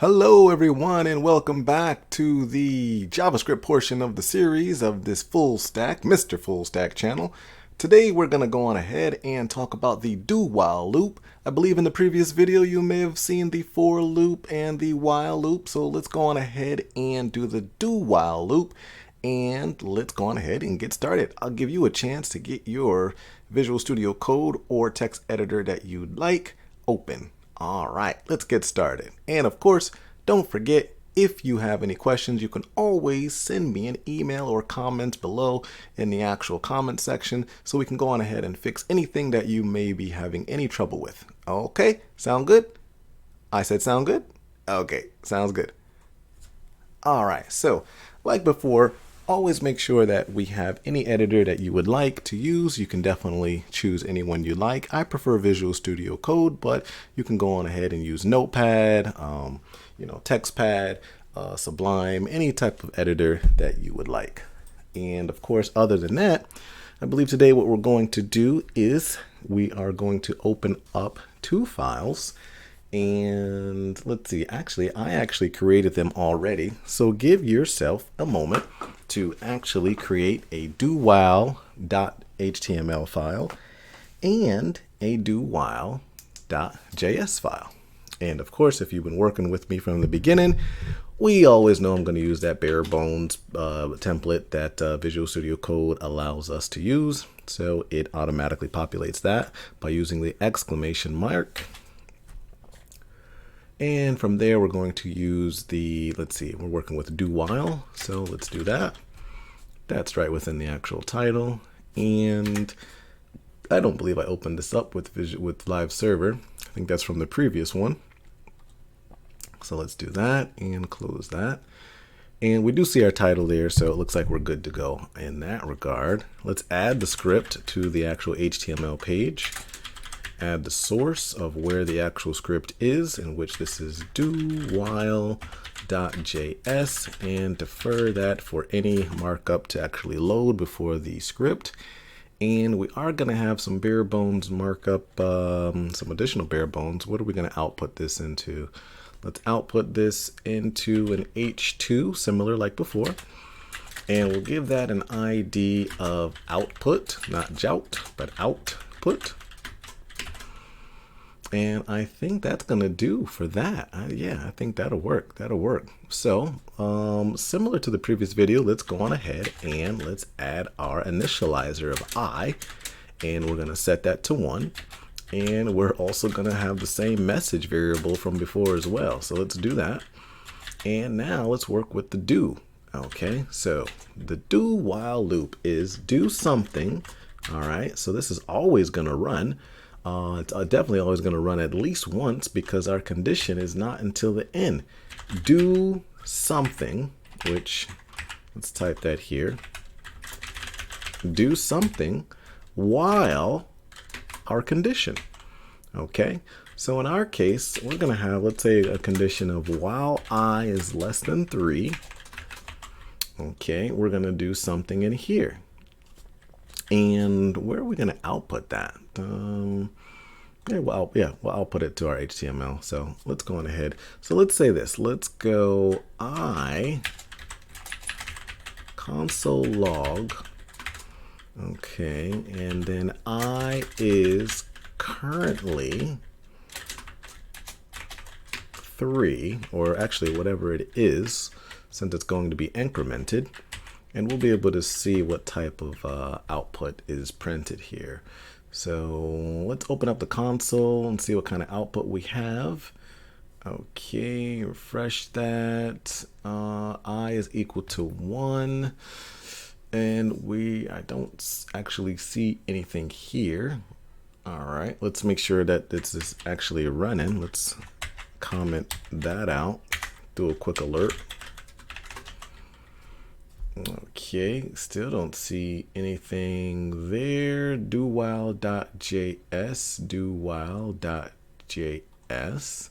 Hello everyone and welcome back to the JavaScript portion of the series of this Full Stack, Mr. Full Stack channel. Today we're going to go on ahead and talk about the do while loop. I believe in the previous video you may have seen the for loop and the while loop, so let's go on ahead and do the do while loop. And let's go on ahead and get started. I'll give you a chance to get your Visual Studio Code or text editor that you'd like open. All right, let's get started. And of course, don't forget, if you have any questions, you can always send me an email or comments below in the actual comment section so we can go on ahead and fix anything that you may be having any trouble with. Okay, sound good? I said sound good? Okay, sounds good. All right, so like before, always make sure that we have any editor that you would like to use. You can definitely choose any one you like. I prefer Visual Studio Code, but you can go on ahead and use Notepad, TextPad, Sublime, any type of editor that you would like. And of course, other than that, I believe today what we're going to do is we are going to open up two files. And let's see, I actually created them already. So give yourself a moment to actually create a dowhile.html file and a dowhile.js file. And of course, if you've been working with me from the beginning, we always know I'm going to use that bare bones template that Visual Studio Code allows us to use. So it automatically populates that by using the exclamation mark. And from there, we're going to use the, we're working with do while. So let's do that. That's right within the actual title. And I don't believe I opened this up with Live Server. I think that's from the previous one. So let's do that and close that. And we do see our title there, so it looks like we're good to go in that regard. Let's add the script to the actual HTML page. Add the source of where the actual script is, in which this is dowhile.js, and defer that for any markup to actually load before the script. And we are going to have some bare bones markup, some additional bare bones. What are we going to output this into? Let's output this into an H2, similar like before. And we'll give that an ID of output, not jout, but output. And I think that's going to do for that. Yeah, I think that'll work. That'll work. So similar to the previous video, let's go on ahead and let's add our initializer of I. And we're going to set that to 1. And we're also going to have the same message variable from before as well. So let's do that. And now let's work with the do. Okay, so the do while loop is do something. All right, so this is always going to run. It's definitely always going to run at least once because our condition is not until the end. Do something, which let's type that here. Do something while our condition. Okay, so in our case, we're going to have, let's say, a condition of while I is less than 3. Okay, we're going to do something in here. And where are we going to output that? We'll output it to our HTML. So let's go on ahead. So let's say this. Let's go I console log. Okay, and then I is currently 3, or actually whatever it is, since it's going to be incremented. And we'll be able to see what type of output is printed here. So let's open up the console and see what kind of output we have. Okay, refresh that. I is equal to 1. And I don't actually see anything here. All right, let's make sure that this is actually running. Let's comment that out. Do a quick alert. Okay, still don't see anything there. Dowhile.js, dowhile.js.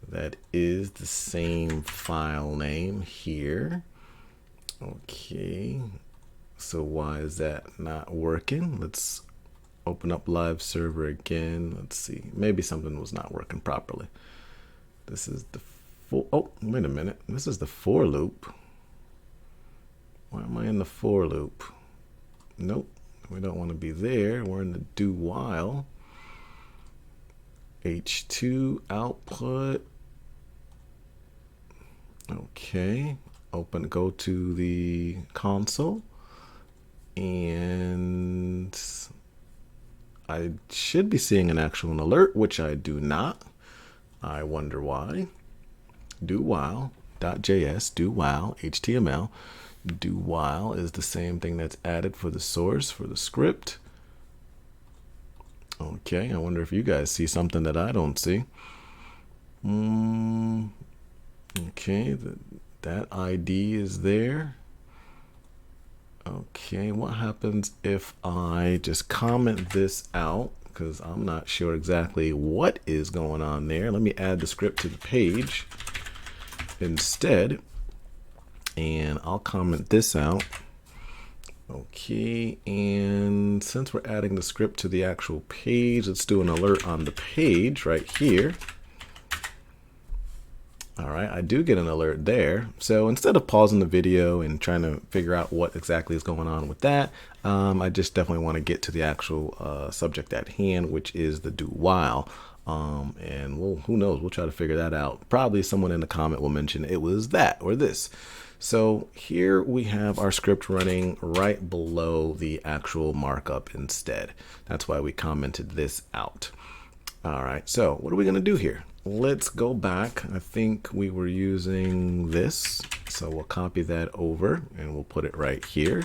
That is the same file name here. Okay, so why is that not working? Let's open up Live Server again. Let's see, maybe something was not working properly. This is the for, oh, wait a minute. This is the for loop. Why am I in the for loop? Nope, we don't want to be there. We're in the do while. H2 output. Okay, go to the console, and I should be seeing an actual alert, which I do not. I wonder why. Do while.js, do while, HTML. Do while is the same thing that's added for the source, for the script. Okay, I wonder if you guys see something that I don't see. Okay, that ID is there. Okay, what happens if I just comment this out? Because I'm not sure exactly what is going on there. Let me add the script to the page instead, and I'll comment this out. Okay, and since we're adding the script to the actual page, let's do an alert on the page right here. All right, I do get an alert there. So instead of pausing the video and trying to figure out what exactly is going on with that, I just definitely want to get to the actual subject at hand, which is the do while. And who knows, we'll try to figure that out. Probably someone in the comment will mention it was that or this. So here we have our script running right below the actual markup instead. That's why we commented this out. All right, so what are we going to do here? Let's go back. I think we were using this. So we'll copy that over and we'll put it right here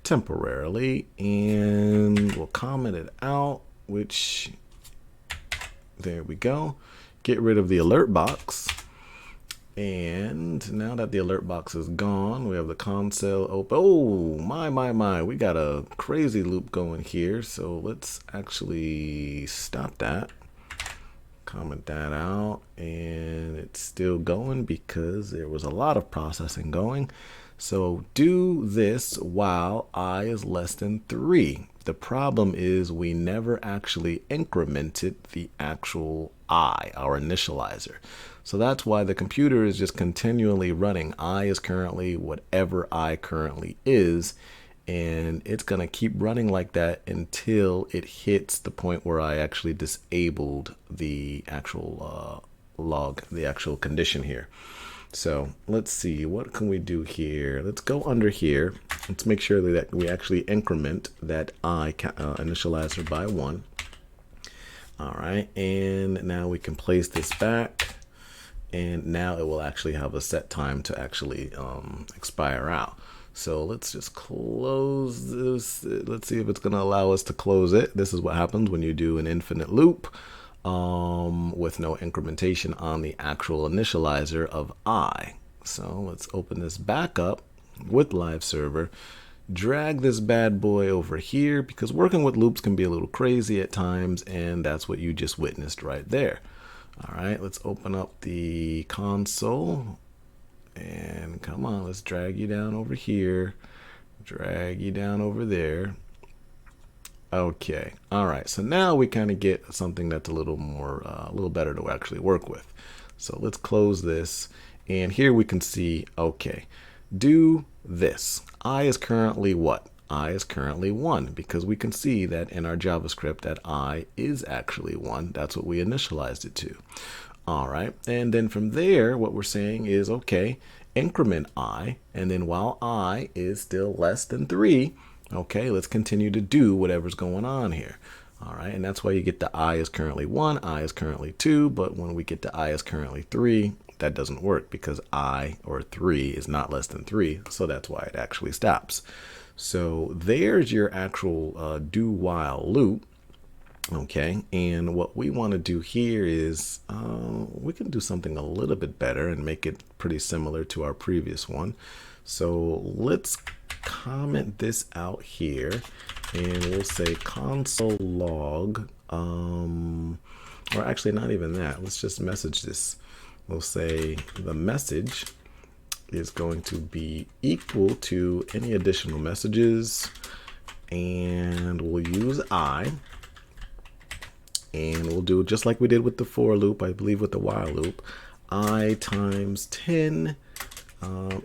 temporarily. And we'll comment it out, which, there we go. Get rid of the alert box. And now that the alert box is gone, we have the console open. Oh, my. We got a crazy loop going here. So let's actually stop that. Comment that out, and it's still going because there was a lot of processing going. So do this while I is less than 3. The problem is we never actually incremented the actual I, our initializer. So that's why the computer is just continually running. I is currently whatever I currently is, and it's going to keep running like that until it hits the point where I actually disabled the actual the actual condition here. So let's see, what can we do here? Let's go under here. Let's make sure that we actually increment that I initializer by 1. All right, and now we can place this back, and now it will actually have a set time to actually expire out. So let's just close this. Let's see if it's going to allow us to close it. This is what happens when you do an infinite loop with no incrementation on the actual initializer of I. So let's open this back up with live server. Drag this bad boy over here, because working with loops can be a little crazy at times, and that's what you just witnessed right there. All right, let's open up the console. And come on, let's drag you down over here, drag you down over there. Okay, all right, so now we kind of get something that's a little more, a little better to actually work with. So let's close this, and here we can see, okay, do this. I is currently what? I is currently 1, because we can see that in our JavaScript that I is actually 1. That's what we initialized it to. All right, and then from there, what we're saying is, okay, increment I, and then while I is still less than 3, okay, let's continue to do whatever's going on here. All right, and that's why you get the I is currently 1, I is currently 2, but when we get to I is currently 3, that doesn't work because I, or 3, is not less than 3, so that's why it actually stops. So there's your actual do while loop. Okay, and what we want to do here is we can do something a little bit better and make it pretty similar to our previous one. So let's comment this out here, and we'll say console log, or actually not even that. Let's just message this. We'll say the message is going to be equal to any additional messages, and we'll use I. And we'll do just like we did with the for loop, I believe with the while loop. I times 10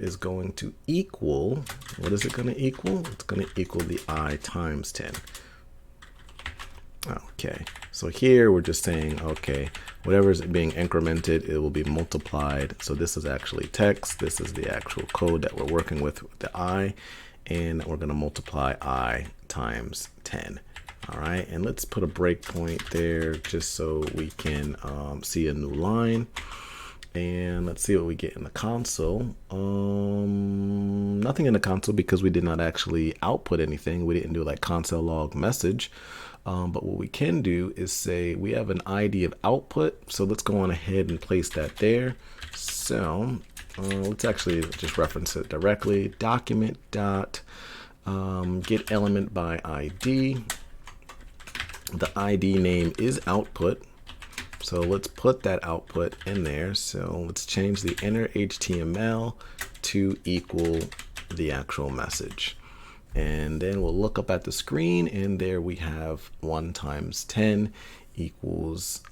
is going to equal, what is it going to equal? It's going to equal the I times 10. Okay, so here we're just saying, okay, whatever is being incremented, it will be multiplied. So this is actually text. This is the actual code that we're working with the I, and we're going to multiply I times 10. All right, and let's put a breakpoint there just so we can see a new line. And let's see what we get in the console. Nothing in the console because we did not actually output anything. We didn't do like console log message. But what we can do is say we have an ID of output. So let's go on ahead and place that there. So let's actually just reference it directly. Document dot get element by ID. The ID name is output. So let's put that output in there. So let's change the inner HTML to equal the actual message. And then we'll look up at the screen, and there we have 1 times 10 equals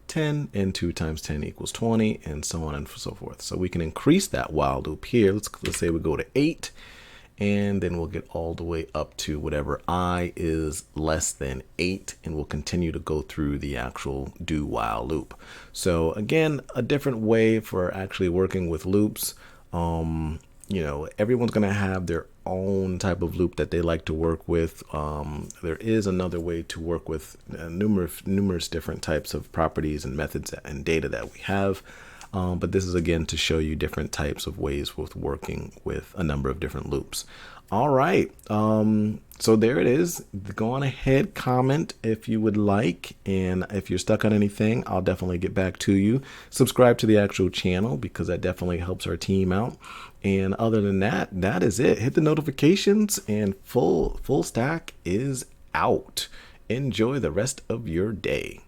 10, and 2 times 10 equals 20, and so on and so forth. So we can increase that while loop here. Let's say we go to 8, and then we'll get all the way up to whatever I is less than 8, and we'll continue to go through the actual do while loop. So again, a different way for actually working with loops. You know, everyone's going to have their own type of loop that they like to work with. There is another way to work with numerous different types of properties and methods and data that we have. But this is again to show you different types of ways with working with a number of different loops. All right. So there it is. Go on ahead, comment if you would like. And if you're stuck on anything, I'll definitely get back to you. Subscribe to the actual channel because that definitely helps our team out. And other than that, that is it. Hit the notifications, and full stack is out. Enjoy the rest of your day.